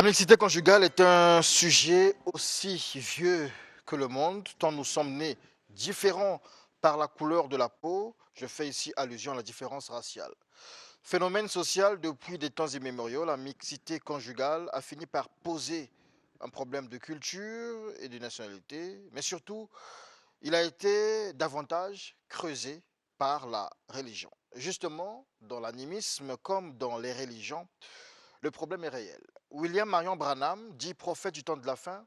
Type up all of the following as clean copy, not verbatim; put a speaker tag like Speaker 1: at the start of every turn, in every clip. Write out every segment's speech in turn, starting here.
Speaker 1: La mixité conjugale est un sujet aussi vieux que le monde, tant nous sommes nés différents par la couleur de la peau. Je fais ici allusion à la différence raciale. Phénomène social depuis des temps immémoriaux, la mixité conjugale a fini par poser un problème de culture et de nationalité, mais surtout, il a été davantage creusé par la religion. Justement, dans l'animisme comme dans les religions, le problème est réel. William Marion Branham, dit prophète du temps de la fin,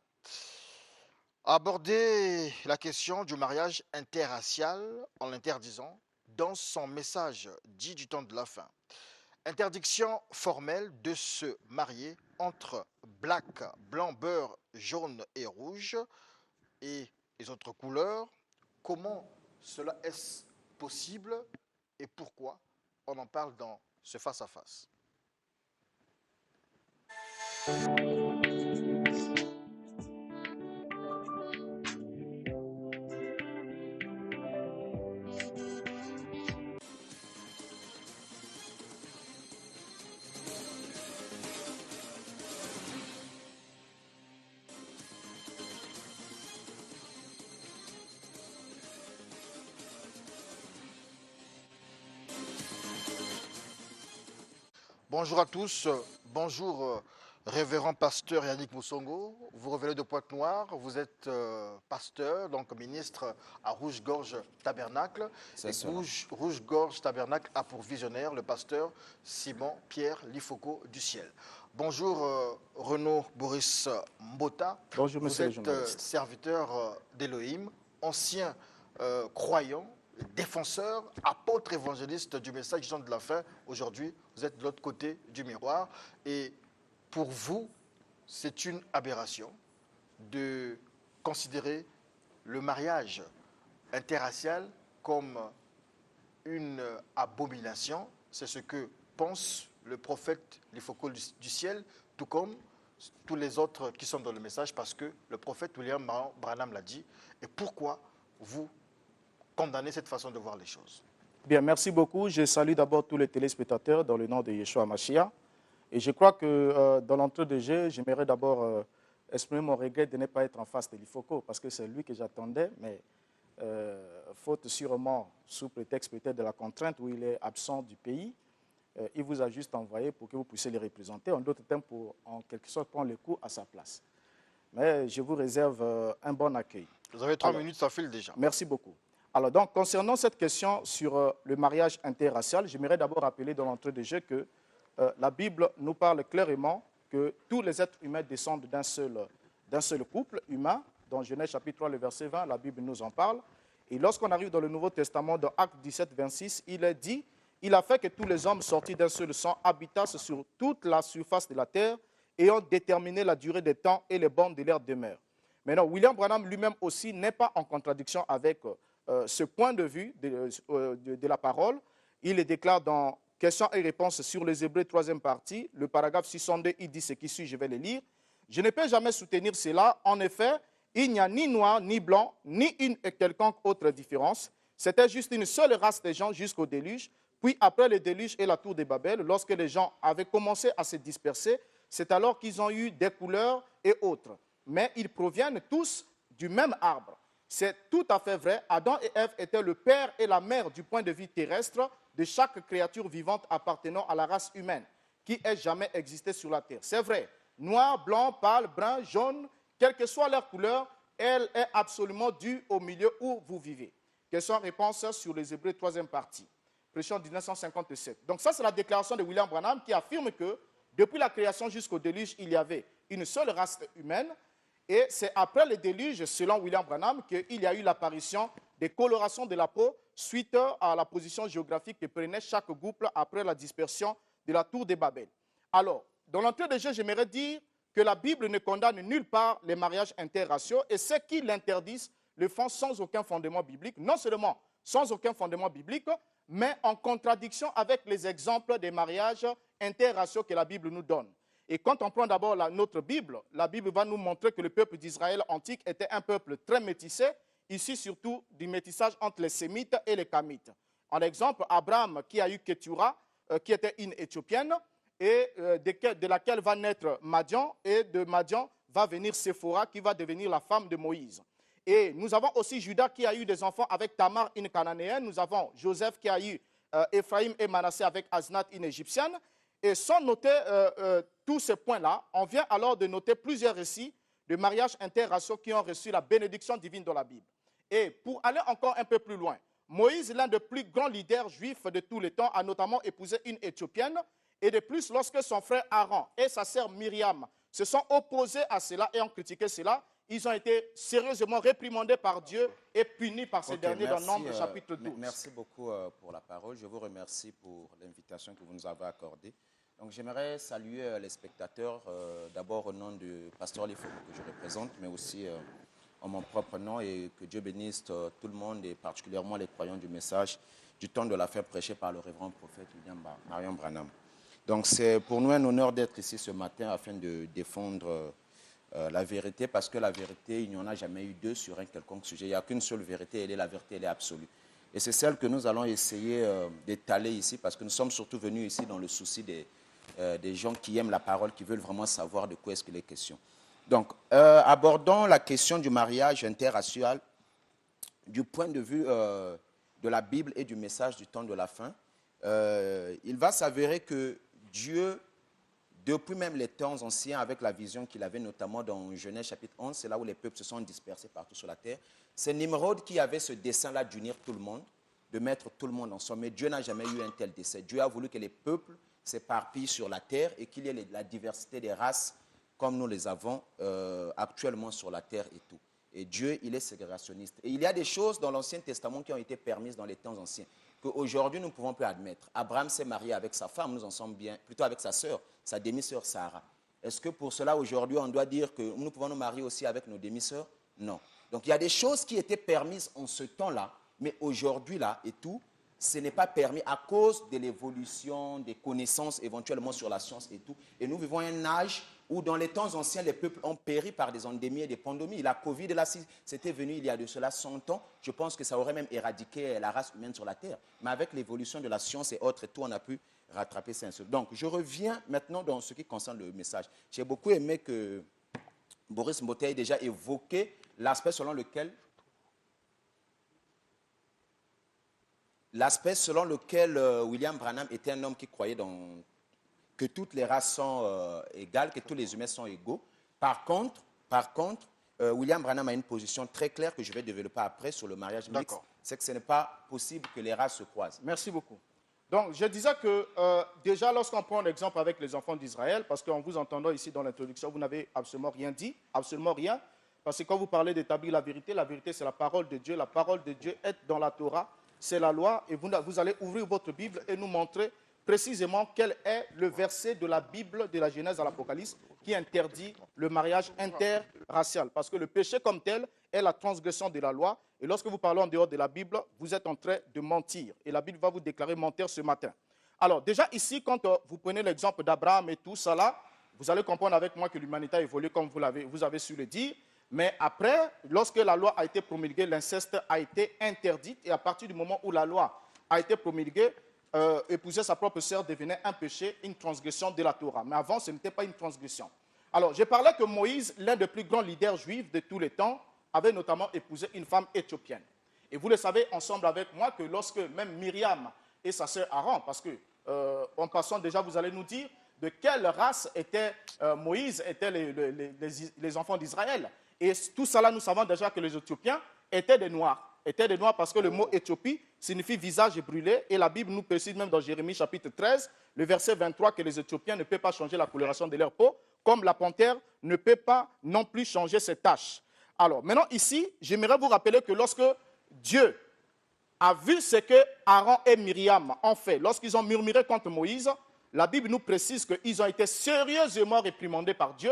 Speaker 1: a abordé la question du mariage interracial en l'interdisant dans son message dit du temps de la fin. Interdiction formelle de se marier entre black, blanc, beurre, jaune et rouge et les autres couleurs. Comment cela est-ce possible et pourquoi? On en parle dans ce face-à-face. Bonjour à tous, bonjour révérend pasteur Yannick Moussongo, vous revenez de Pointe-Noire, vous êtes pasteur, donc ministre à Rouge-Gorge Tabernacle,
Speaker 2: C'est
Speaker 1: et
Speaker 2: cela.
Speaker 1: Rouge-Gorge Tabernacle a pour visionnaire le pasteur Simon Pierre Lifoco du Ciel. Bonjour Renaud Boris Mbota,
Speaker 2: Bonjour,
Speaker 1: vous
Speaker 2: monsieur le
Speaker 1: êtes
Speaker 2: journaliste.
Speaker 1: serviteur d'Élohim, ancien croyant, défenseur, apôtre évangéliste du message du temps de la fin. Aujourd'hui, vous êtes de l'autre côté du miroir. Et pour vous, c'est une aberration de considérer le mariage interracial comme une abomination. C'est ce que pense le prophète Lifoco du ciel, tout comme tous les autres qui sont dans le message, parce que le prophète William Branham l'a dit. Et pourquoi vous condamnez cette façon de voir les choses?
Speaker 2: Bien, merci beaucoup. Je salue d'abord tous les téléspectateurs dans le nom de Yeshua Mashiach. Et je crois que dans l'entrée de jeu, j'aimerais d'abord exprimer mon regret de ne pas être en face de l'Ifoco, parce que c'est lui que j'attendais, mais faute sûrement, sous prétexte peut-être de la contrainte où il est absent du pays, il vous a juste envoyé pour que vous puissiez les représenter, en d'autres termes pour en quelque sorte prendre le coup à sa place. Mais je vous réserve un bon accueil.
Speaker 1: Vous avez 3 minutes, ça file déjà.
Speaker 2: Merci beaucoup. Alors, donc, concernant cette question sur le mariage interracial, j'aimerais d'abord rappeler dans l'entrée de jeu que la Bible nous parle clairement que tous les êtres humains descendent d'un seul couple humain. Dans Genèse chapitre 3, le verset 20, la Bible nous en parle. Et lorsqu'on arrive dans le Nouveau Testament, dans Actes 17, 26, il est dit « Il a fait que tous les hommes sortis d'un seul sang habitassent sur toute la surface de la terre et ont déterminé la durée des temps et les bornes de leur demeure. » Maintenant, William Branham lui-même aussi n'est pas en contradiction avec ce point de vue de la parole. Il le déclare dans Questions et réponses sur les Hébreux, 3e partie, le paragraphe 602, il dit ce qui suit, je vais le lire. Je ne peux jamais soutenir cela. En effet, il n'y a ni noir, ni blanc, ni une quelconque autre différence. C'était juste une seule race de gens jusqu'au déluge. Puis après le déluge et la tour de Babel, lorsque les gens avaient commencé à se disperser, c'est alors qu'ils ont eu des couleurs et autres. Mais ils proviennent tous du même arbre. C'est tout à fait vrai. Adam et Ève étaient le père et la mère du point de vue terrestre de chaque créature vivante appartenant à la race humaine qui ait jamais existé sur la terre. C'est vrai. Noir, blanc, pâle, brun, jaune, quelle que soit leur couleur, elle est absolument due au milieu où vous vivez. Question-réponse sur les Hébreux, 3e partie. Pression 1957. Donc ça, c'est la déclaration de William Branham qui affirme que depuis la création jusqu'au déluge, il y avait une seule race humaine. Et c'est après le déluge, selon William Branham, qu'il y a eu l'apparition des colorations de la peau suite à la position géographique que prenait chaque couple après la dispersion de la tour de Babel. Alors, dans l'entrée de jeu, j'aimerais dire que la Bible ne condamne nulle part les mariages interraciaux et ceux qui l'interdisent le font sans aucun fondement biblique, non seulement sans aucun fondement biblique, mais en contradiction avec les exemples des mariages interraciaux que la Bible nous donne. Et quand on prend d'abord notre Bible, la Bible va nous montrer que le peuple d'Israël antique était un peuple très métissé, ici surtout du métissage entre les Sémites et les Kamites. En exemple, Abraham qui a eu Ketura, qui était une Éthiopienne, et de laquelle va naître Madian, et de Madian va venir Séphora, qui va devenir la femme de Moïse. Et nous avons aussi Judas qui a eu des enfants avec Tamar, une cananéenne. Nous avons Joseph qui a eu Éphraïm et Manassé avec Asnath, une égyptienne. Et sans noter tous ces points-là, on vient alors de noter plusieurs récits de mariages interraciaux qui ont reçu la bénédiction divine dans la Bible. Et pour aller encore un peu plus loin, Moïse, l'un des plus grands leaders juifs de tous les temps, a notamment épousé une Éthiopienne. Et de plus, lorsque son frère Aaron et sa sœur Myriam se sont opposés à cela et ont critiqué cela, ils ont été sérieusement réprimandés par Dieu et punis par ces derniers dans Nombre chapitre 12.
Speaker 3: Merci beaucoup pour la parole. Je vous remercie pour l'invitation que vous nous avez accordée. Donc j'aimerais saluer les spectateurs, d'abord au nom du pasteur Lifo que je représente, mais aussi en mon propre nom, et que Dieu bénisse tout le monde, et particulièrement les croyants du message du temps de la fin prêché par le révérend prophète William Marion Branham. Donc c'est pour nous un honneur d'être ici ce matin afin de défendre la vérité, parce que la vérité, il n'y en a jamais eu deux sur un quelconque sujet. Il n'y a qu'une seule vérité, elle est la vérité, elle est absolue. Et c'est celle que nous allons essayer d'étaler ici, parce que nous sommes surtout venus ici dans le souci des gens qui aiment la parole, qui veulent vraiment savoir de quoi est-ce qu'il est question. Donc, abordons la question du mariage interracial du point de vue de la Bible et du message du temps de la fin. Il va s'avérer que Dieu, depuis même les temps anciens, avec la vision qu'il avait notamment dans Genèse chapitre 11, c'est là où les peuples se sont dispersés partout sur la terre, c'est Nimrod qui avait ce dessein-là d'unir tout le monde, de mettre tout le monde ensemble. Mais Dieu n'a jamais eu un tel dessein. Dieu a voulu que les peuples s'éparpillent sur la terre et qu'il y ait la diversité des races comme nous les avons actuellement sur la terre et tout. Et Dieu, il est ségrégationniste. Et il y a des choses dans l'Ancien Testament qui ont été permises dans les temps anciens, qu'aujourd'hui nous ne pouvons plus admettre. Abraham s'est marié avec sa femme, nous en sommes bien, plutôt avec sa sœur, sa demi-sœur Sarah. Est-ce que pour cela, aujourd'hui, on doit dire que nous pouvons nous marier aussi avec nos demi-sœurs? Non. Donc il y a des choses qui étaient permises en ce temps-là, mais aujourd'hui, là, et tout, ce n'est pas permis à cause de l'évolution des connaissances éventuellement sur la science et tout. Et nous vivons un âge où dans les temps anciens, les peuples ont péri par des endémies et des pandémies. La Covid, là, si c'était venu il y a de cela 100 ans, je pense que ça aurait même éradiqué la race humaine sur la Terre. Mais avec l'évolution de la science et autres et tout, on a pu rattraper ça. Donc, je reviens maintenant dans ce qui concerne le message. J'ai beaucoup aimé que Boris Mbote ait déjà évoqué l'aspect selon lequel William Branham était un homme qui croyait que toutes les races sont égales, que tous les humains sont égaux. Par contre, William Branham a une position très claire que je vais développer après sur le mariage mixte. C'est que ce n'est pas possible que les races se croisent.
Speaker 2: Merci beaucoup. Donc, je disais que déjà, lorsqu'on prend l'exemple avec les enfants d'Israël, parce qu'en vous entendant ici dans l'introduction, vous n'avez absolument rien dit, absolument rien. Parce que quand vous parlez d'établir la vérité, c'est la parole de Dieu. La parole de Dieu est dans la Torah. C'est la loi, et vous allez ouvrir votre Bible et nous montrer précisément quel est le verset de la Bible, de la Genèse à l'Apocalypse, qui interdit le mariage interracial. Parce que le péché comme tel est la transgression de la loi, et lorsque vous parlez en dehors de la Bible, vous êtes en train de mentir, et la Bible va vous déclarer menteur ce matin. Alors déjà ici, quand vous prenez l'exemple d'Abraham et tout ça là, vous allez comprendre avec moi que l'humanité a évolué comme vous avez su le dire. Mais après, lorsque la loi a été promulguée, l'inceste a été interdit. Et à partir du moment où la loi a été promulguée, épouser sa propre sœur devenait un péché, une transgression de la Torah. Mais avant, ce n'était pas une transgression. Alors, j'ai parlé que Moïse, l'un des plus grands leaders juifs de tous les temps, avait notamment épousé une femme éthiopienne. Et vous le savez ensemble avec moi que lorsque même Myriam et sa sœur Aaron, parce que en passant déjà, vous allez nous dire de quelle race était Moïse, étaient les enfants d'Israël. Et tout cela, nous savons déjà que les Éthiopiens étaient des Noirs. Étaient des Noirs parce que le mot Éthiopie signifie visage brûlé. Et la Bible nous précise même dans Jérémie chapitre 13, le verset 23, que les Éthiopiens ne peuvent pas changer la coloration de leur peau, comme la panthère ne peut pas non plus changer ses taches. Alors, maintenant ici, j'aimerais vous rappeler que lorsque Dieu a vu ce que Aaron et Myriam ont fait, lorsqu'ils ont murmuré contre Moïse, la Bible nous précise qu'ils ont été sérieusement réprimandés par Dieu.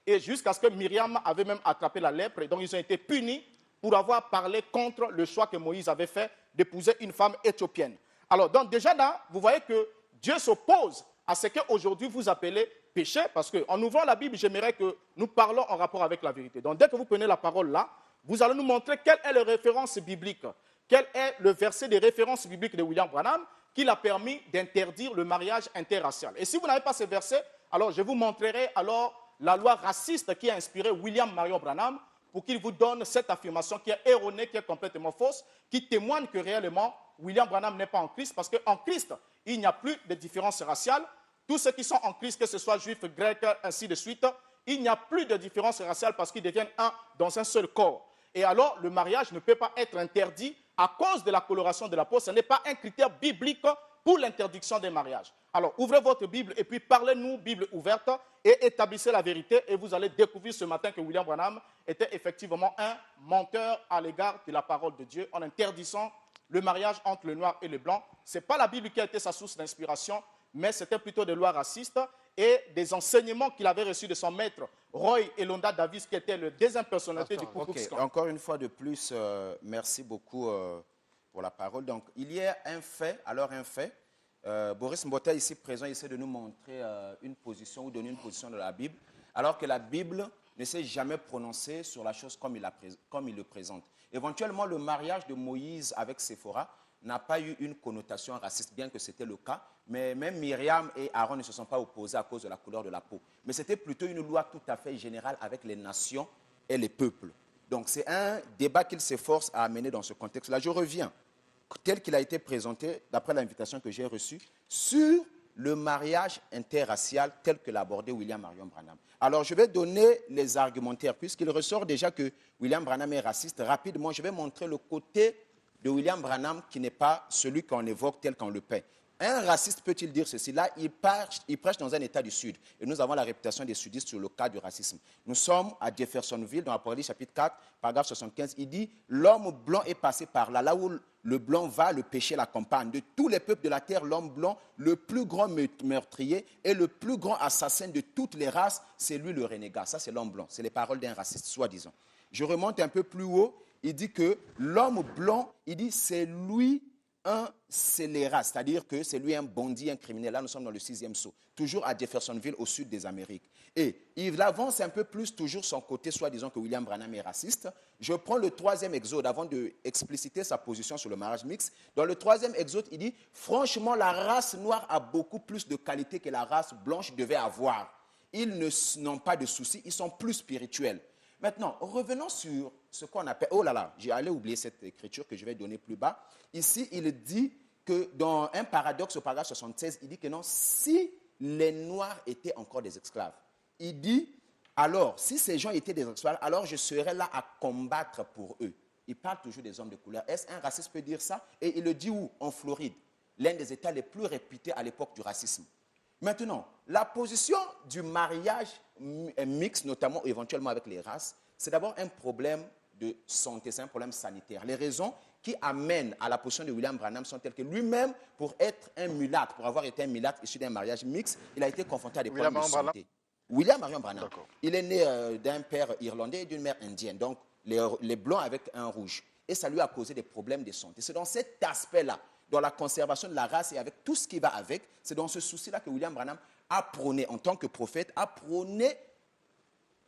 Speaker 2: Et jusqu'à ce que Myriam avait même attrapé la lèpre. Et donc, ils ont été punis pour avoir parlé contre le choix que Moïse avait fait d'épouser une femme éthiopienne. Alors, donc déjà là, vous voyez que Dieu s'oppose à ce qu'aujourd'hui vous appelez péché, parce qu'en ouvrant la Bible, j'aimerais que nous parlons en rapport avec la vérité. Donc, dès que vous prenez la parole là, vous allez nous montrer quelle est la référence biblique, quel est le verset des références bibliques de William Branham qu'il a permis d'interdire le mariage interracial. Et si vous n'avez pas ces versets, alors je vous montrerai alors la loi raciste qui a inspiré William Marion Branham pour qu'il vous donne cette affirmation qui est erronée, qui est complètement fausse, qui témoigne que réellement William Branham n'est pas en Christ, parce qu'en Christ, il n'y a plus de différence raciale. Tous ceux qui sont en Christ, que ce soit juifs, grecs, ainsi de suite, il n'y a plus de différence raciale parce qu'ils deviennent un dans un seul corps. Et alors, le mariage ne peut pas être interdit à cause de la coloration de la peau. Ce n'est pas un critère biblique pour l'interdiction des mariages. Alors, ouvrez votre Bible et puis parlez-nous, Bible ouverte, et établissez la vérité. Et vous allez découvrir ce matin que William Branham était effectivement un menteur à l'égard de la parole de Dieu en interdisant le mariage entre le noir et le blanc. Ce n'est pas la Bible qui a été sa source d'inspiration, mais c'était plutôt des lois racistes et des enseignements qu'il avait reçus de son maître, Roy Elonda Davis, qui était le deuxième personnalité du Ku Klux Klan.
Speaker 3: Encore une fois de plus, merci beaucoup pour la parole. Donc, il y a un fait, Boris Mbota, ici présent, essaie de nous montrer une position ou donner une position de la Bible, alors que la Bible ne s'est jamais prononcée sur la chose comme il le présente. Éventuellement, le mariage de Moïse avec Séphora n'a pas eu une connotation raciste, bien que c'était le cas, mais même Myriam et Aaron ne se sont pas opposés à cause de la couleur de la peau. Mais c'était plutôt une loi tout à fait générale avec les nations et les peuples. Donc c'est un débat qu'il s'efforce à amener dans ce contexte-là. Je reviens, tel qu'il a été présenté, d'après l'invitation que j'ai reçue, sur le mariage interracial tel que l'a abordé William Marion Branham. Alors, je vais donner les argumentaires, puisqu'il ressort déjà que William Branham est raciste. Rapidement, je vais montrer le côté de William Branham qui n'est pas celui qu'on évoque tel qu'on le peint. Un raciste peut-il dire ceci? Là, il prêche dans un État du Sud. Et nous avons la réputation des sudistes sur le cas du racisme. Nous sommes à Jeffersonville, dans Apocalypse chapitre 4, paragraphe 75. Il dit « L'homme blanc est passé par là, là où le blanc va, le péché l'accompagne. De tous les peuples de la terre, l'homme blanc, le plus grand meurtrier et le plus grand assassin de toutes les races, c'est lui le renégat. » Ça, c'est l'homme blanc. C'est les paroles d'un raciste, soi-disant. Je remonte un peu plus haut. Il dit que l'homme blanc, il dit c'est lui un scélérat, c'est-à-dire que c'est lui un bandit, un criminel. Là, nous sommes dans le 6e saut, toujours à Jeffersonville, au sud des Amériques. Et il avance un peu plus, toujours son côté, soi-disant que William Branham est raciste. Je prends le 3e exode, avant d'expliciter sa position sur le mariage mixte. Dans le 3e exode, il dit, franchement, la race noire a beaucoup plus de qualité que la race blanche devait avoir. Ils n'ont pas de soucis, ils sont plus spirituels. Maintenant, revenons sur ce qu'on appelle... Oh là là, j'ai allé oublier cette écriture que je vais donner plus bas. Ici, il dit que dans un paradoxe au paragraphe 76, il dit que non, si les Noirs étaient encore des esclaves, il dit, alors, si ces gens étaient des esclaves, alors je serais là à combattre pour eux. Il parle toujours des hommes de couleur. Est-ce un raciste peut dire ça? Et il le dit où? En Floride, l'un des États les plus réputés à l'époque du racisme. Maintenant, la position du mariage mixte, notamment éventuellement avec les races, c'est d'abord un problème de santé, c'est un problème sanitaire. Les raisons qui amènent à la position de William Branham sont telles que lui-même, pour être un mulâtre, pour avoir été un mulâtre issu d'un mariage mixte, il a été confronté à des problèmes de santé. William Marion Branham, il est né d'un père irlandais et d'une mère indienne, donc les blancs avec un rouge. Et ça lui a causé des problèmes de santé. C'est dans cet aspect-là, dans la conservation de la race et avec tout ce qui va avec, c'est dans ce souci-là que William Branham a prôné, en tant que prophète, a prôné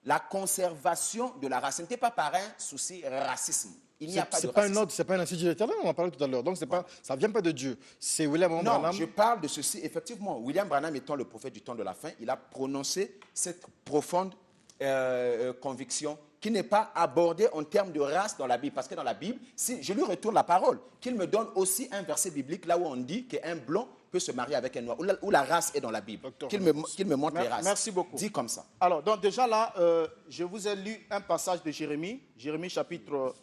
Speaker 3: la conservation de la race. Ce n'était pas par un souci racisme. Il n'y a pas de racisme.
Speaker 1: C'est pas un institut de l'Éternel, on en parlait tout à l'heure. Donc, ça ne vient pas de Dieu. C'est William Branham.
Speaker 3: Non, je parle de ceci. Effectivement, William Branham étant le prophète du temps de la fin, il a prononcé cette profonde conviction qui n'est pas abordée en termes de race dans la Bible. Parce que dans la Bible, si je lui retourne la parole, qu'il me donne aussi un verset biblique là où on dit qu'un blanc peut se marier avec un noir, où la race est dans la Bible. Qu'il me montre les races.
Speaker 2: Merci beaucoup.
Speaker 3: Dit comme ça.
Speaker 2: Alors, donc déjà là, je vous ai lu un passage de Jérémie, Jérémie chapitre...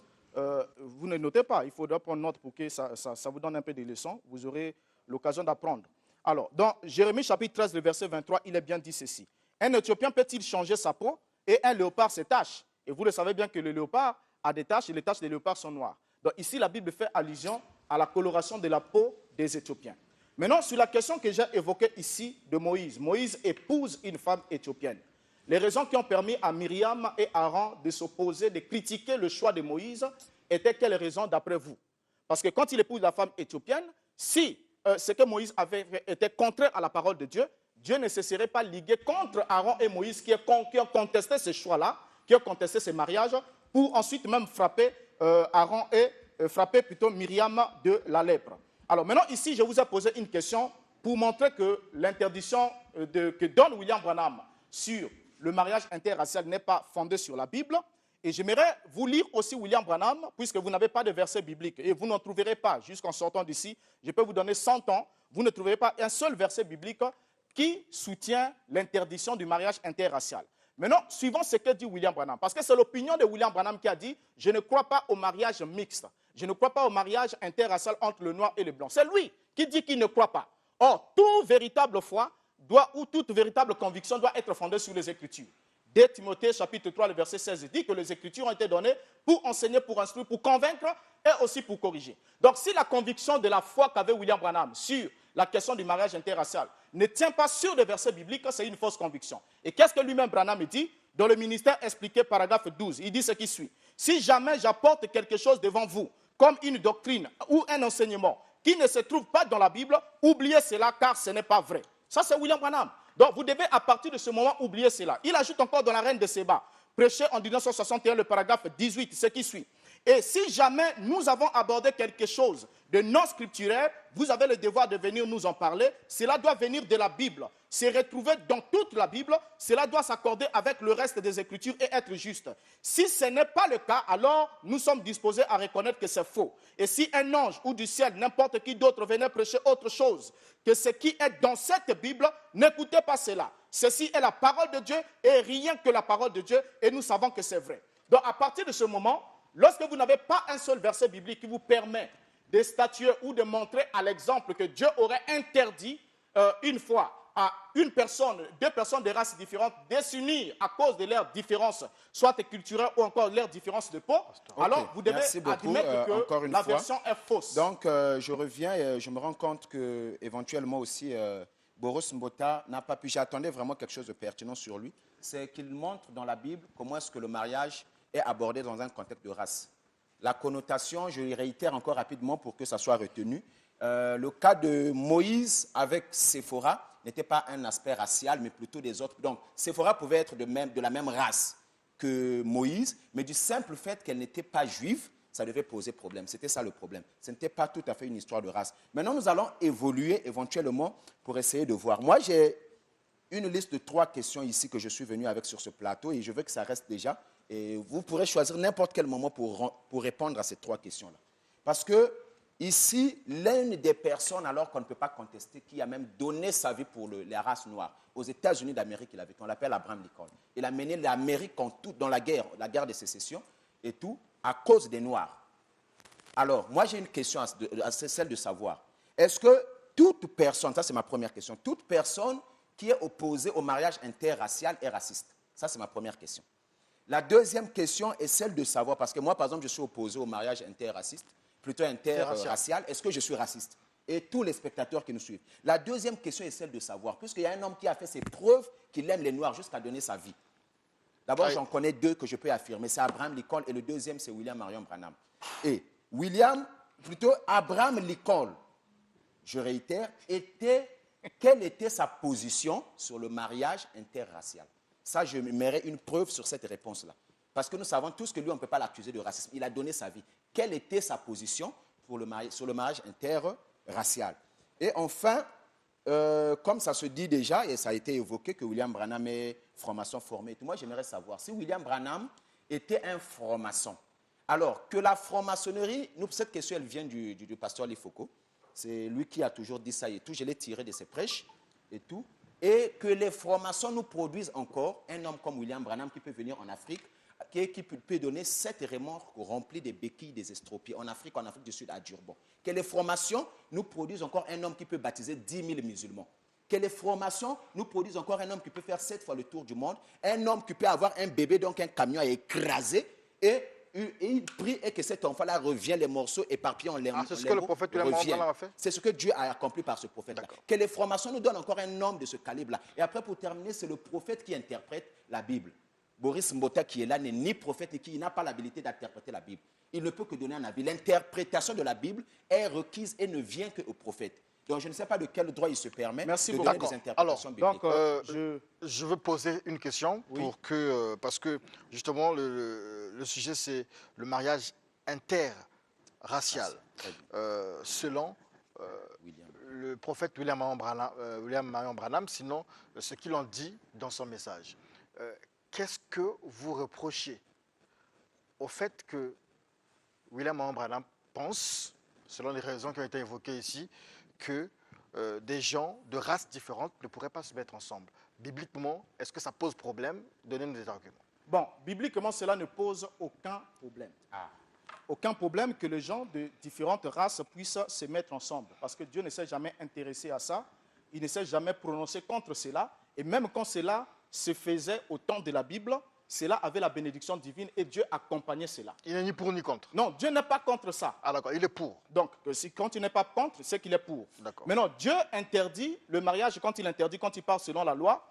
Speaker 2: vous ne notez pas, il faudra prendre note pour que ça vous donne un peu de leçons. Vous aurez l'occasion d'apprendre. Alors, dans Jérémie chapitre 13, le verset 23, il est bien dit ceci. Un Éthiopien peut-il changer sa peau et un léopard ses taches? Et vous le savez bien que le léopard a des taches et les taches des léopards sont noires. Donc ici, la Bible fait allusion à la coloration de la peau des Éthiopiens. Maintenant, sur la question que j'ai évoquée ici de Moïse. Moïse épouse une femme éthiopienne. Les raisons qui ont permis à Myriam et Aaron de s'opposer, de critiquer le choix de Moïse, étaient quelles raisons d'après vous? Parce que quand il épouse la femme éthiopienne, si ce que Moïse avait fait était contraire à la parole de Dieu, Dieu ne se serait pas ligué contre Aaron et Moïse qui ont contesté ce choix-là, qui ont contesté ce mariage, pour ensuite même frapper Aaron et frapper plutôt Myriam de la lèpre. Alors maintenant, ici, je vous ai posé une question pour montrer que l'interdiction que donne William Branham sur le mariage interracial n'est pas fondée sur la Bible. Et j'aimerais vous lire aussi William Branham, puisque vous n'avez pas de verset biblique, et vous n'en trouverez pas jusqu'en sortant d'ici. Je peux vous donner 100 ans, vous ne trouverez pas un seul verset biblique qui soutient l'interdiction du mariage interracial. Maintenant, suivons ce que dit William Branham, parce que c'est l'opinion de William Branham qui a dit « Je ne crois pas au mariage mixte, je ne crois pas au mariage interracial entre le noir et le blanc ». C'est lui qui dit qu'il ne croit pas. Or, toute véritable foi ou toute véritable conviction doit être fondée sur les Écritures. 2 Timothée chapitre 3, le verset 16 dit que les Écritures ont été données pour enseigner, pour instruire, pour convaincre et aussi pour corriger. Donc si la conviction de la foi qu'avait William Branham sur la question du mariage interracial ne tient pas sur des versets bibliques, c'est une fausse conviction. Et qu'est-ce que lui-même Branham dit? Dans le ministère expliqué, paragraphe 12, il dit ce qui suit. Si jamais j'apporte quelque chose devant vous, comme une doctrine ou un enseignement qui ne se trouve pas dans la Bible, oubliez cela car ce n'est pas vrai. Ça c'est William Branham. Donc vous devez à partir de ce moment oublier cela. Il ajoute encore dans la Reine de Séba, prêché en 1961, le paragraphe 18, ce qui suit. Et si jamais nous avons abordé quelque chose de non scripturaire, vous avez le devoir de venir nous en parler. Cela doit venir de la Bible. C'est retrouvé dans toute la Bible. Cela doit s'accorder avec le reste des Écritures et être juste. Si ce n'est pas le cas, alors nous sommes disposés à reconnaître que c'est faux. Et si un ange ou du ciel, n'importe qui d'autre venait prêcher autre chose que ce qui est dans cette Bible, n'écoutez pas cela. Ceci est la parole de Dieu et rien que la parole de Dieu, et nous savons que c'est vrai. Donc à partir de ce moment, lorsque vous n'avez pas un seul verset biblique qui vous permet de statuer ou de montrer à l'exemple que Dieu aurait interdit une fois à une personne, deux personnes de races différentes de s'unir à cause de leurs différences, soit culturelles ou encore leurs différences de peau, alors vous devez admettre que la version est fausse.
Speaker 3: Donc, je reviens et je me rends compte qu'éventuellement aussi, Boris Mbota n'a pas pu. J'attendais vraiment quelque chose de pertinent sur lui. C'est qu'il montre dans la Bible comment est-ce que le mariage est abordé dans un contexte de race. La connotation, je réitère encore rapidement pour que ça soit retenu. Le cas de Moïse avec Séphora n'était pas un aspect racial, mais plutôt des autres. Donc, Séphora pouvait être de la même race que Moïse, mais du simple fait qu'elle n'était pas juive, ça devait poser problème. C'était ça le problème. Ce n'était pas tout à fait une histoire de race. Maintenant, nous allons évoluer éventuellement pour essayer de voir. Moi, j'ai une liste de 3 questions ici que je suis venu avec sur ce plateau et je veux que ça reste déjà. Et vous pourrez choisir n'importe quel moment pour répondre à ces 3 questions-là. Parce que ici, l'une des personnes, alors qu'on ne peut pas contester, qui a même donné sa vie pour la race noire, aux États-Unis d'Amérique, il a vécu, on l'appelle Abraham Lincoln. Il a mené l'Amérique dans la guerre de sécession et tout, à cause des Noirs. Alors, moi j'ai une question, c'est celle de savoir, est-ce que toute personne, ça c'est ma première question, toute personne qui est opposée au mariage interracial est raciste? Ça c'est ma première question. La deuxième question est celle de savoir, parce que moi par exemple je suis opposé au mariage interraciste, plutôt interracial, est-ce que je suis raciste? Et tous les spectateurs qui nous suivent. La deuxième question est celle de savoir, puisqu'il y a un homme qui a fait ses preuves qu'il aime les Noirs jusqu'à donner sa vie. D'abord, j'en connais 2 que je peux affirmer. C'est Abraham Lincoln et le deuxième, c'est William Marion Branham. Et Abraham Lincoln, je réitère, quelle était sa position sur le mariage interracial? Ça, je mets une preuve sur cette réponse-là. Parce que nous savons tous que lui, on ne peut pas l'accuser de racisme. Il a donné sa vie. Quelle était sa position sur le mariage interracial? Et enfin, comme ça se dit déjà, et ça a été évoqué que William Branham est franc-maçon formé, et tout, moi j'aimerais savoir si William Branham était un franc-maçon. Alors que la franc-maçonnerie, cette question elle vient du pasteur Lefoko, c'est lui qui a toujours dit ça et tout, je l'ai tiré de ses prêches et tout, et que les francs-maçons nous produisent encore un homme comme William Branham qui peut venir en Afrique, qui peut donner 7 remorques remplies de béquilles des estropiés en Afrique du Sud, à Durban. Que les formations nous produisent encore un homme qui peut baptiser 10 000 musulmans. Que les formations nous produisent encore un homme qui peut faire 7 fois le tour du monde. Un homme qui peut avoir un bébé, donc un camion à écraser, et il prie et que cet enfant-là revienne, les morceaux éparpillés en l'air.
Speaker 1: C'est ce que le prophète a fait.
Speaker 3: C'est ce que Dieu a accompli par ce prophète-là. Que les formations nous donnent encore un homme de ce calibre-là. Et après, pour terminer, c'est le prophète qui interprète la Bible. Boris Mbota qui est là n'est ni prophète et qui n'a pas l'habilité d'interpréter la Bible. Il ne peut que donner un avis. L'interprétation de la Bible est requise et ne vient qu'au prophète. Donc je ne sais pas de quel droit il se permet de donner des interprétations bibliques.
Speaker 1: Je veux poser une question parce que justement le sujet c'est le mariage interracial. Selon
Speaker 3: William.
Speaker 1: le prophète William Marion Branham, sinon ce qu'il en dit dans son message. Qu'est-ce que vous reprochez au fait que William Marion Branham pense, selon les raisons qui ont été évoquées ici, que des gens de races différentes ne pourraient pas se mettre ensemble? Bibliquement, est-ce que ça pose problème? Donnez-nous des arguments.
Speaker 2: Bon, bibliquement, cela ne pose aucun problème. Aucun problème que les gens de différentes races puissent se mettre ensemble. Parce que Dieu ne s'est jamais intéressé à ça. Il ne s'est jamais prononcé contre cela. Et même quand cela se faisait au temps de la Bible, cela avait la bénédiction divine et Dieu accompagnait cela.
Speaker 1: Il n'est ni pour ni contre.
Speaker 2: Non, Dieu n'est pas contre ça.
Speaker 1: Ah d'accord, il est pour.
Speaker 2: Donc, quand il n'est pas contre, c'est qu'il est pour.
Speaker 1: D'accord.
Speaker 2: Maintenant, Dieu interdit le mariage quand il parle selon la loi.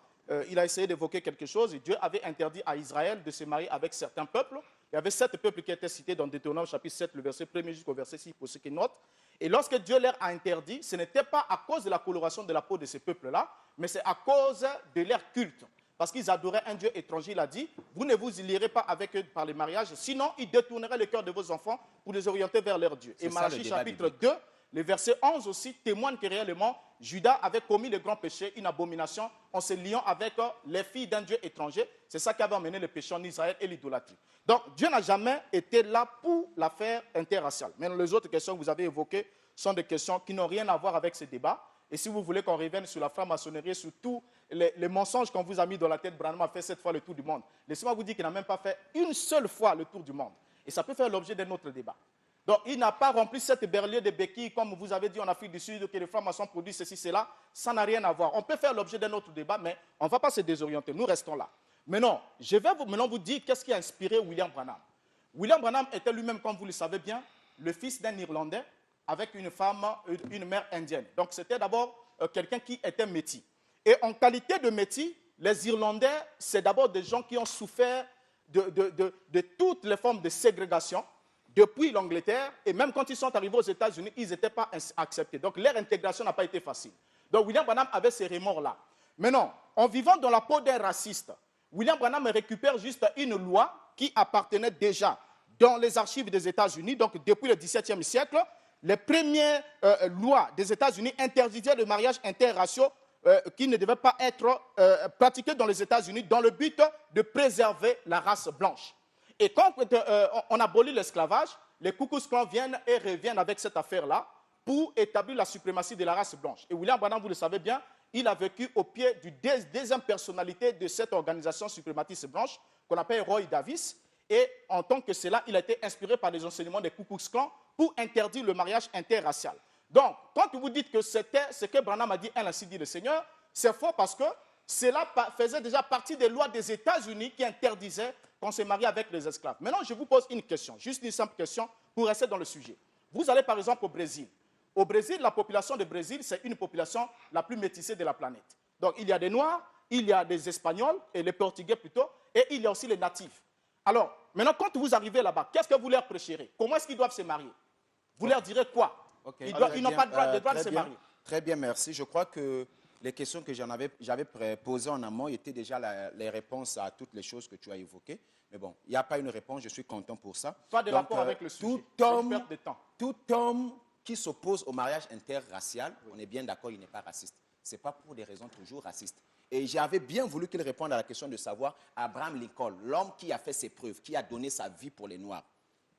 Speaker 2: Il a essayé d'évoquer quelque chose et Dieu avait interdit à Israël de se marier avec certains peuples. Il y avait 7 peuples qui étaient cités dans Deutéronome chapitre 7, le verset 1er jusqu'au verset 6 pour ceux qui notent. Et lorsque Dieu leur a interdit, ce n'était pas à cause de la coloration de la peau de ces peuples-là, mais c'est à cause de leur culte. Parce qu'ils adoraient un Dieu étranger, il a dit, vous ne vous lierez pas avec eux par les mariages, sinon ils détourneraient le cœur de vos enfants pour les orienter vers leur Dieu. Et Malachie chapitre 2, le verset 11 aussi témoigne que réellement, Judas avait commis le grand péché, une abomination, en se liant avec les filles d'un Dieu étranger. C'est ça qui avait amené le péché en Israël et l'idolâtrie. Donc, Dieu n'a jamais été là pour l'affaire interraciale. Mais les autres questions que vous avez évoquées sont des questions qui n'ont rien à voir avec ce débat. Et si vous voulez qu'on revienne sur la franc-maçonnerie, sur tous les mensonges qu'on vous a mis dans la tête, Branham a fait 7 fois le tour du monde. Laissez-moi vous dire qu'il n'a même pas fait une seule fois le tour du monde. Et ça peut faire l'objet d'un autre débat. Donc, il n'a pas rempli cette berlier de béquilles, comme vous avez dit en Afrique du Sud, que les francs-maçons produisent ceci, cela. Ça n'a rien à voir. On peut faire l'objet d'un autre débat, mais on ne va pas se désorienter. Nous restons là. Maintenant, je vais maintenant vous dire qu'est-ce qui a inspiré William Branham. William Branham était lui-même, comme vous le savez bien, le fils d'un Irlandais avec une femme, une mère indienne. Donc, c'était d'abord quelqu'un qui était métis. Et en qualité de métis, les Irlandais, c'est d'abord des gens qui ont souffert de toutes les formes de ségrégation depuis l'Angleterre, et même quand ils sont arrivés aux États-Unis, ils n'étaient pas acceptés. Donc, leur intégration n'a pas été facile. Donc, William Branham avait ces remords-là. Maintenant, en vivant dans la peau d'un raciste, William Branham récupère juste une loi qui appartenait déjà dans les archives des États-Unis. Donc, depuis le XVIIe siècle, les premières lois des États-Unis interdisaient le mariage interraciaux qui ne devait pas être pratiqué dans les États-Unis dans le but de préserver la race blanche. Et quand on abolit l'esclavage, les Ku Klux Klan viennent et reviennent avec cette affaire-là pour établir la suprématie de la race blanche. Et William Branham, vous le savez bien, il a vécu au pied du deuxième personnalité de cette organisation suprématiste blanche qu'on appelle Roy Davis. Et en tant que cela, il a été inspiré par les enseignements des Ku Klux Klan pour interdire le mariage interracial. Donc, quand vous dites que c'était ce que Branham a dit, ainsi dit le Seigneur, c'est faux parce que cela faisait déjà partie des lois des États-Unis qui interdisaient qu'on se marie avec les esclaves. Maintenant, je vous pose une question, juste une simple question pour rester dans le sujet. Vous allez par exemple au Brésil. Au Brésil, la population du Brésil, c'est une population la plus métissée de la planète. Donc, il y a des Noirs, il y a des Espagnols, et les Portugais plutôt, et il y a aussi les natifs. Alors, maintenant, quand vous arrivez là-bas, qu'est-ce que vous leur prêcherez? Comment est-ce qu'ils doivent se marier? Vous leur direz quoi?
Speaker 3: Okay.
Speaker 2: Ils n'ont pas le droit de se marier.
Speaker 3: Très bien, merci. Je crois que les questions que j'avais posées en amont étaient déjà les réponses à toutes les choses que tu as évoquées. Mais bon, il n'y a pas une réponse, je suis content pour ça.
Speaker 2: Pas de rapport avec le sujet.
Speaker 3: Tout homme qui s'oppose au mariage interracial, on est bien d'accord, il n'est pas raciste. Ce n'est pas pour des raisons toujours racistes. Et j'avais bien voulu qu'il réponde à la question de savoir, Abraham Lincoln, l'homme qui a fait ses preuves, qui a donné sa vie pour les Noirs,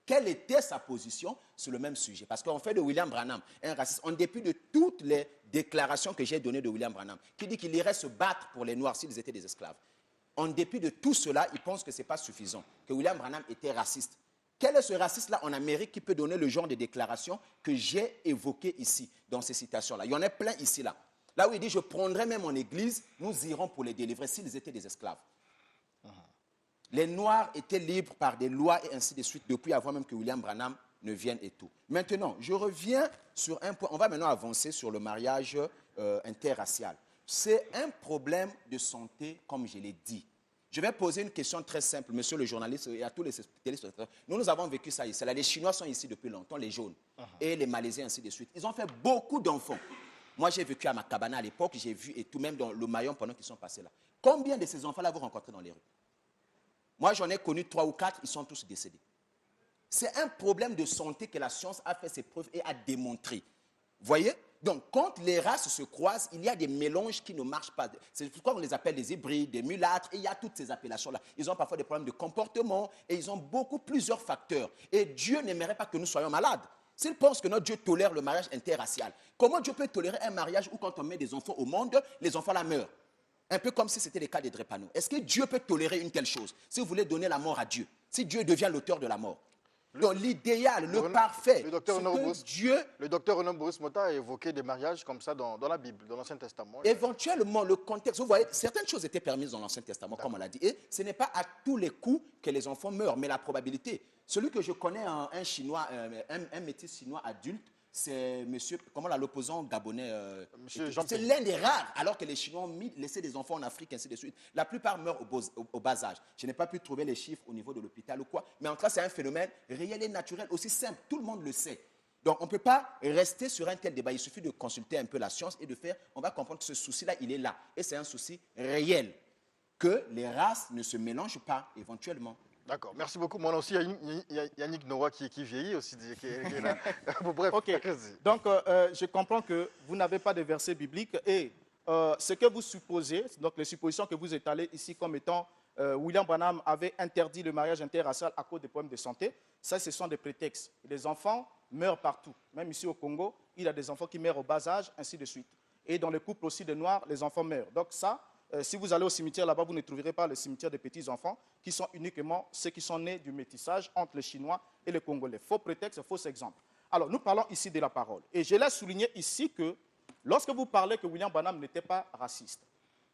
Speaker 3: quelle était sa position sur le même sujet? Parce qu'on fait de William Branham un raciste, en dépit de toutes les déclarations que j'ai données de William Branham, qui dit qu'il irait se battre pour les Noirs s'ils étaient des esclaves. En dépit de tout cela, il pense que ce n'est pas suffisant, que William Branham était raciste. Quel est ce raciste-là en Amérique qui peut donner le genre de déclarations que j'ai évoquées ici, dans ces citations-là? Il y en a plein ici, là. Là où il dit, je prendrai même en église, nous irons pour les délivrer s'ils étaient des esclaves. Les Noirs étaient libres par des lois et ainsi de suite, depuis avant même que William Branham ne vienne et tout. Maintenant, je reviens sur un point. On va maintenant avancer sur le mariage interracial. C'est un problème de santé, comme je l'ai dit. Je vais poser une question très simple, monsieur le journaliste, et à tous les téléspectateurs. Nous avons vécu ça ici. Là, les Chinois sont ici depuis longtemps, les jaunes, et les Malaisiens, ainsi de suite. Ils ont fait beaucoup d'enfants. Moi, j'ai vécu à Macabana à l'époque, j'ai vu, et tout même dans le Mayon pendant qu'ils sont passés là. Combien de ces enfants-là vous rencontrez dans les rues? Moi, j'en ai connu 3 ou 4, ils sont tous décédés. C'est un problème de santé que la science a fait ses preuves et a démontré. Voyez? Donc, quand les races se croisent, il y a des mélanges qui ne marchent pas. C'est pourquoi on les appelle des hybrides, des mulâtres, et il y a toutes ces appellations-là. Ils ont parfois des problèmes de comportement, et ils ont plusieurs facteurs. Et Dieu n'aimerait pas que nous soyons malades. S'il pense que notre Dieu tolère le mariage interracial, comment Dieu peut tolérer un mariage où quand on met des enfants au monde, les enfants là meurent? Un peu comme si c'était le cas des Drépano. Est-ce que Dieu peut tolérer une telle chose? Si vous voulez donner la mort à Dieu, si Dieu devient l'auteur de la mort. Donc l'idéal, le parfait,
Speaker 1: le docteur
Speaker 3: ce que Dieu...
Speaker 1: Le docteur Renan Boris Mota a évoqué des mariages comme ça dans la Bible, dans l'Ancien Testament.
Speaker 3: Éventuellement, le contexte, vous voyez, certaines choses étaient permises dans l'Ancien Testament, comme on l'a dit. Et ce n'est pas à tous les coups que les enfants meurent, mais la probabilité. Celui que je connais, un Chinois, un métis chinois adulte, c'est monsieur, comment là, l'opposant gabonais, c'est l'un des rares, alors que les Chinois ont laissé des enfants en Afrique, ainsi de suite. La plupart meurent au bas âge. Je n'ai pas pu trouver les chiffres au niveau de l'hôpital ou quoi, mais en tout cas, c'est un phénomène réel et naturel, aussi simple, tout le monde le sait. Donc, on ne peut pas rester sur un tel débat. Il suffit de consulter un peu la science et de faire, on va comprendre que ce souci-là, il est là. Et c'est un souci réel, que les races ne se mélangent pas, éventuellement.
Speaker 1: D'accord, merci beaucoup. Moi aussi, il y a Yannick Noah qui vieillit aussi, qui est là. Bref,
Speaker 2: ok. Donc, je comprends que vous n'avez pas de versets bibliques et ce que vous supposez, donc les suppositions que vous étalez ici comme étant William Branham avait interdit le mariage interracial à cause des problèmes de santé, ça, ce sont des prétextes. Les enfants meurent partout. Même ici au Congo, il y a des enfants qui meurent au bas âge, ainsi de suite. Et dans les couples aussi de Noirs, les enfants meurent. Donc ça, si vous allez au cimetière là-bas, vous ne trouverez pas le cimetière des petits-enfants, qui sont uniquement ceux qui sont nés du métissage entre les Chinois et les Congolais. Faux prétexte, faux exemple. Alors, nous parlons ici de la parole. Et je l'ai souligné ici que, lorsque vous parlez que William Branham n'était pas raciste,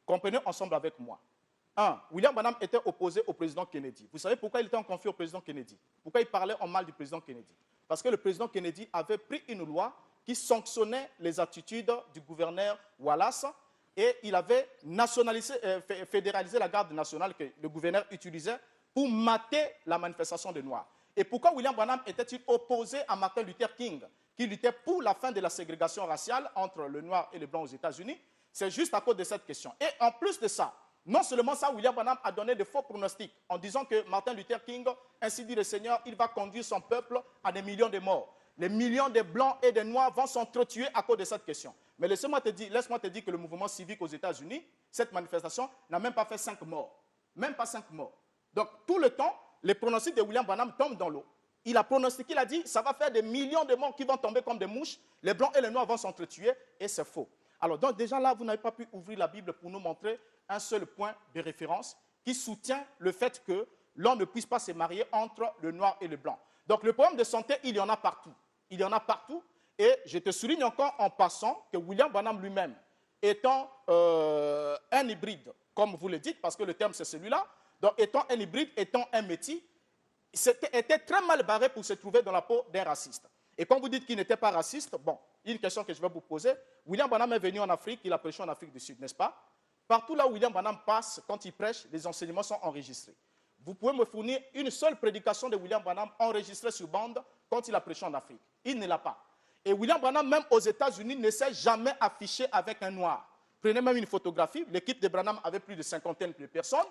Speaker 2: comprenez ensemble avec moi. William Branham était opposé au président Kennedy. Vous savez pourquoi il était en conflit au président Kennedy? Pourquoi il parlait en mal du président Kennedy? Parce que le président Kennedy avait pris une loi qui sanctionnait les attitudes du gouverneur Wallace et il avait fédéralisé la garde nationale que le gouverneur utilisait pour mater la manifestation des Noirs. Et pourquoi William Branham était-il opposé à Martin Luther King, qui luttait pour la fin de la ségrégation raciale entre le noir et le blanc aux États-Unis? C'est juste à cause de cette question. Et en plus de ça, non seulement ça, William Branham a donné de faux pronostics en disant que Martin Luther King, ainsi dit le Seigneur, il va conduire son peuple à des millions de morts. Les millions de blancs et de noirs vont s'entretuer à cause de cette question. Mais laisse-moi te dire que le mouvement civique aux États-Unis, cette manifestation n'a même pas fait 5 morts. Même pas 5 morts. Donc, tout le temps, les pronostics de William Branham tombent dans l'eau. Il a pronostiqué, il a dit, ça va faire des millions de morts qui vont tomber comme des mouches, les blancs et les noirs vont s'entretuer, et c'est faux. Alors, donc déjà là, vous n'avez pas pu ouvrir la Bible pour nous montrer un seul point de référence qui soutient le fait que l'on ne puisse pas se marier entre le noir et le blanc. Donc, le problème de santé, il y en a partout. Il y en a partout. Et je te souligne encore en passant que William Branham lui-même, étant un hybride, comme vous le dites, parce que le terme c'est celui-là, donc étant un hybride, étant un métis, était très mal barré pour se trouver dans la peau d'un raciste. Et quand vous dites qu'il n'était pas raciste, bon, il y a une question que je vais vous poser. William Branham est venu en Afrique, il a prêché en Afrique du Sud, n'est-ce pas? Partout là où William Branham passe, quand il prêche, les enseignements sont enregistrés. Vous pouvez me fournir une seule prédication de William Branham enregistrée sur bande quand il a prêché en Afrique? Il ne l'a pas. Et William Branham, même aux États-Unis, ne s'est jamais affiché avec un noir. Prenez même une photographie, l'équipe de Branham avait plus de 50 de personnes.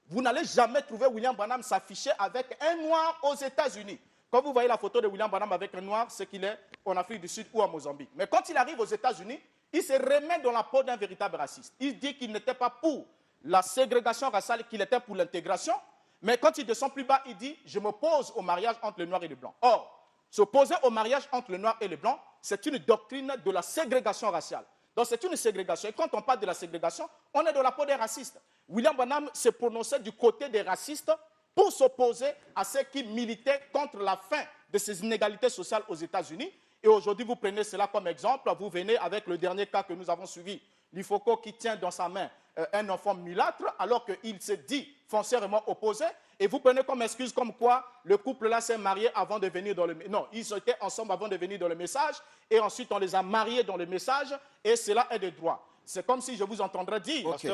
Speaker 2: Vous n'allez jamais trouver William Branham s'afficher avec un noir aux États-Unis. Quand vous voyez la photo de William Branham avec un noir, c'est qu'il est en Afrique du Sud ou en Mozambique. Mais quand il arrive aux États-Unis, il se remet dans la peau d'un véritable raciste. Il dit qu'il n'était pas pour la ségrégation raciale, qu'il était pour l'intégration. Mais quand il descend plus bas, il dit « je m'oppose au mariage entre le noir et le blanc ». Or, s'opposer au mariage entre le noir et le blanc, c'est une doctrine de la ségrégation raciale. Donc c'est une ségrégation. Et quand on parle de la ségrégation, on est dans la peau des racistes. William Branham se prononçait du côté des racistes pour s'opposer à ceux qui militaient contre la fin de ces inégalités sociales aux États-Unis. Et aujourd'hui, vous prenez cela comme exemple. Vous venez avec le dernier cas que nous avons suivi. L'Ifoko qui tient dans sa main un enfant mulâtre alors qu'il se dit foncièrement opposé. Et vous prenez comme excuse comme quoi le couple-là s'est marié avant de venir dans le... Non, ils étaient ensemble avant de venir dans le message. Et ensuite, on les a mariés dans le message. Et cela est de droit. C'est comme si je vous entendrais dire...
Speaker 3: Ok,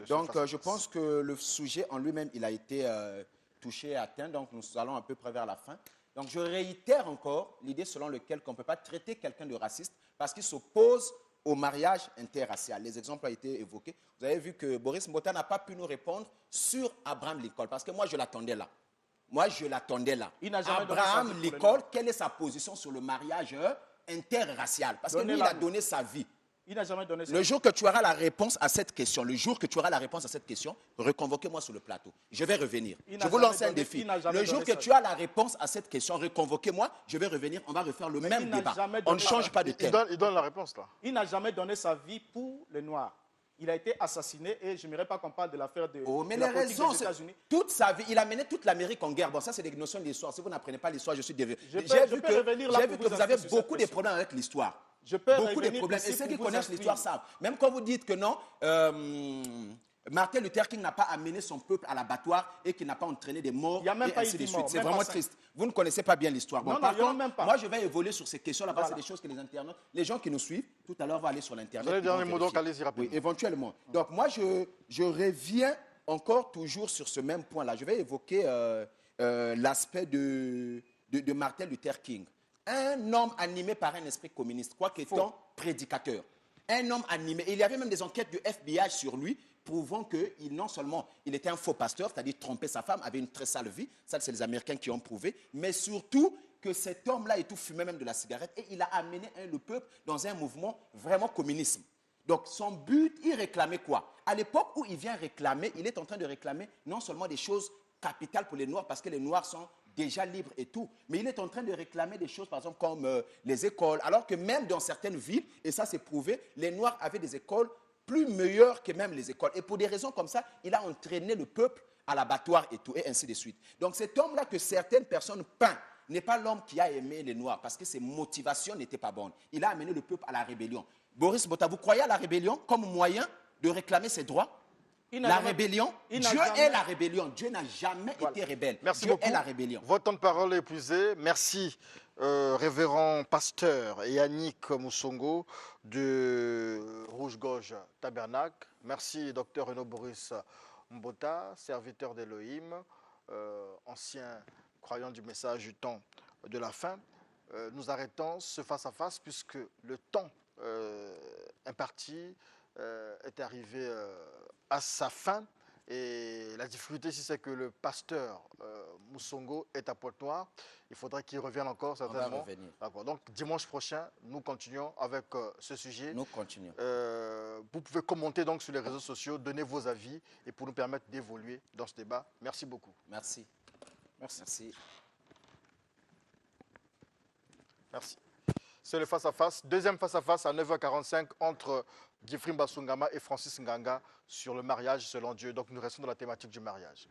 Speaker 3: donc, je pense que le sujet en lui-même, il a été touché et atteint. Donc, nous allons à peu près vers la fin. Donc, je réitère encore l'idée selon laquelle on ne peut pas traiter quelqu'un de raciste parce qu'il s'oppose au mariage interracial. Les exemples ont été évoqués. Vous avez vu que Boris Mbota n'a pas pu nous répondre sur Abraham Lincoln parce que moi, je l'attendais là. Moi, je l'attendais là.
Speaker 2: Il n'a jamais donné sa
Speaker 3: Abraham
Speaker 2: vie pour les
Speaker 3: Lincoln,
Speaker 2: Noirs.
Speaker 3: quelle est sa position sur le mariage interracial? Parce que
Speaker 2: Donnez
Speaker 3: lui, il a
Speaker 2: l'amour.
Speaker 3: donné sa vie.
Speaker 2: Il n'a jamais donné sa
Speaker 3: Le
Speaker 2: vie.
Speaker 3: jour que tu auras la réponse à cette question, reconvoquez-moi sur le plateau. Je vais revenir.
Speaker 2: Il n'a
Speaker 3: Je vous
Speaker 2: jamais
Speaker 3: lance un
Speaker 2: donné-
Speaker 3: défi.
Speaker 2: il n'a jamais
Speaker 3: Le jour
Speaker 2: donné
Speaker 3: que
Speaker 2: sa
Speaker 3: tu as la réponse à cette question, reconvoquez-moi. Je vais revenir. On va refaire le même
Speaker 2: il n'a
Speaker 3: débat.
Speaker 2: jamais
Speaker 3: On ne
Speaker 2: donné
Speaker 3: change
Speaker 2: sa-
Speaker 3: pas de
Speaker 1: Il
Speaker 3: thème.
Speaker 1: il donne la réponse là.
Speaker 2: Il n'a jamais donné sa vie pour les Noirs. Il a été assassiné et je n'aimerais pas qu'on parle de l'affaire de,
Speaker 3: Oh, mais
Speaker 2: de
Speaker 3: les
Speaker 2: la politique
Speaker 3: raisons,
Speaker 2: des États-Unis.
Speaker 3: toute sa vie, il a mené toute l'Amérique en guerre. Bon, ça, c'est des notions de l'histoire. Si vous n'apprenez pas l'histoire, je suis désolé.
Speaker 2: Je peux
Speaker 3: J'ai vu
Speaker 2: revenir là
Speaker 3: que
Speaker 2: pour vous
Speaker 3: vous avez
Speaker 2: inscrire sur
Speaker 3: beaucoup
Speaker 2: cette
Speaker 3: de
Speaker 2: question.
Speaker 3: problèmes avec l'histoire.
Speaker 2: Je peux
Speaker 3: Beaucoup de
Speaker 2: revenir
Speaker 3: problèmes.
Speaker 2: ici
Speaker 3: Et ceux
Speaker 2: pour
Speaker 3: qui
Speaker 2: vous
Speaker 3: connaissent
Speaker 2: instruire.
Speaker 3: l'histoire savent. Même quand vous dites que non, Martin Luther King n'a pas amené son peuple à l'abattoir et qu'il n'a pas entraîné des morts
Speaker 2: Il y a même
Speaker 3: et
Speaker 2: pas
Speaker 3: ainsi
Speaker 2: eu
Speaker 3: de
Speaker 2: 10
Speaker 3: suite.
Speaker 2: morts,
Speaker 3: C'est
Speaker 2: même
Speaker 3: vraiment
Speaker 2: pas cinq.
Speaker 3: triste. Vous ne connaissez pas bien l'histoire. Bon,
Speaker 2: Non,
Speaker 3: par
Speaker 2: non, il y en a
Speaker 3: contre,
Speaker 2: même pas.
Speaker 3: moi, je vais évoluer sur ces questions-là. Parce que
Speaker 2: Voilà.
Speaker 3: c'est des choses que les internautes, les gens qui nous suivent, tout à l'heure vont aller sur l'Internet.
Speaker 1: Vous avez
Speaker 3: ils
Speaker 1: le
Speaker 3: vont
Speaker 1: dernier mot, donc
Speaker 3: vérifier.
Speaker 1: allez-y rapidement.
Speaker 3: Oui, éventuellement. Donc, moi, je reviens encore toujours sur ce même point-là. Je vais évoquer l'aspect de Martin Luther King. Un homme animé par un esprit communiste, quoi qu'étant prédicateur. Un homme animé. Et il y avait même des enquêtes du FBI sur lui, prouvant que non seulement il était un faux pasteur, c'est-à-dire tromper sa femme, avait une très sale vie, ça c'est les Américains qui ont prouvé, mais surtout que cet homme-là et tout fumait même de la cigarette et il a amené le peuple dans un mouvement vraiment communisme. Donc son but, il réclamait quoi? À l'époque où il vient réclamer, il est en train de réclamer non seulement des choses capitales pour les Noirs, parce que les Noirs sont déjà libres et tout, mais il est en train de réclamer des choses, par exemple, comme les écoles, alors que même dans certaines villes, et ça c'est prouvé, les Noirs avaient des écoles plus meilleures que même les écoles. Et pour des raisons comme ça, il a entraîné le peuple à l'abattoir et tout, et ainsi de suite. Donc cet homme-là que certaines personnes peignent, n'est pas l'homme qui a aimé les Noirs, parce que ses motivations n'étaient pas bonnes. Il a amené le peuple à la rébellion. Boris Bota, vous croyez à la rébellion comme moyen de réclamer ses droits?
Speaker 2: Il n'a
Speaker 3: La
Speaker 2: jamais-
Speaker 3: rébellion,
Speaker 2: il
Speaker 3: Dieu
Speaker 2: n'a jamais-
Speaker 3: est la rébellion. Dieu n'a jamais
Speaker 2: Voilà.
Speaker 3: été rebelle.
Speaker 1: Merci
Speaker 3: Dieu
Speaker 1: beaucoup.
Speaker 3: est la rébellion.
Speaker 1: Votre temps de parole est épuisé. Merci, révérend pasteur Yannick Moussongo de Rouge-Gorge Tabernacle. Merci, docteur Renaud Boris Mbota, serviteur d'Elohim, ancien croyant du message du temps de la fin. Nous arrêtons ce face-à-face puisque le temps imparti est arrivé à sa fin. Et la difficulté ici, c'est que le pasteur Moussongo est à Pointe-Noire. Il faudrait qu'il revienne encore,
Speaker 3: On va
Speaker 1: certainement.
Speaker 3: revenir.
Speaker 1: D'accord. Donc, dimanche prochain, nous continuons avec ce sujet.
Speaker 3: Nous continuons.
Speaker 1: Vous pouvez commenter donc sur les réseaux sociaux, donner vos avis et pour nous permettre d'évoluer dans ce débat. Merci beaucoup.
Speaker 3: Merci.
Speaker 2: Merci.
Speaker 3: Merci.
Speaker 1: Merci. C'est le face-à-face. Deuxième face-à-face à 9h45 entre Gifrim Basungama et Francis Nganga sur le mariage selon Dieu. Donc nous restons dans la thématique du mariage.